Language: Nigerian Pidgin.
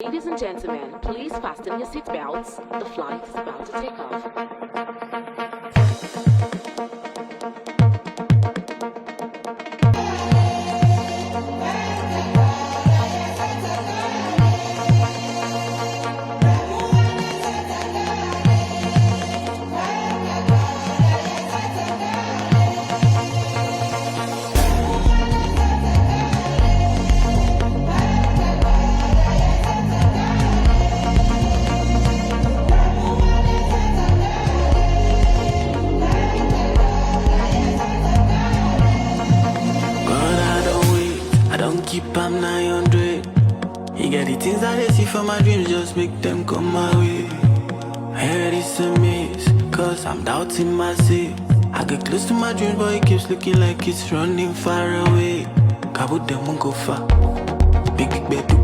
Ladies and gentlemen, please fasten your seatbelts. The flight is about to take off. Keep am 900. You get the things that I see from my dreams, just make them come my way. Head is a miss, cause I'm doubting myself. I get close to my dreams, but it keeps looking like it's running far away. Kabu them won't go far. Big bed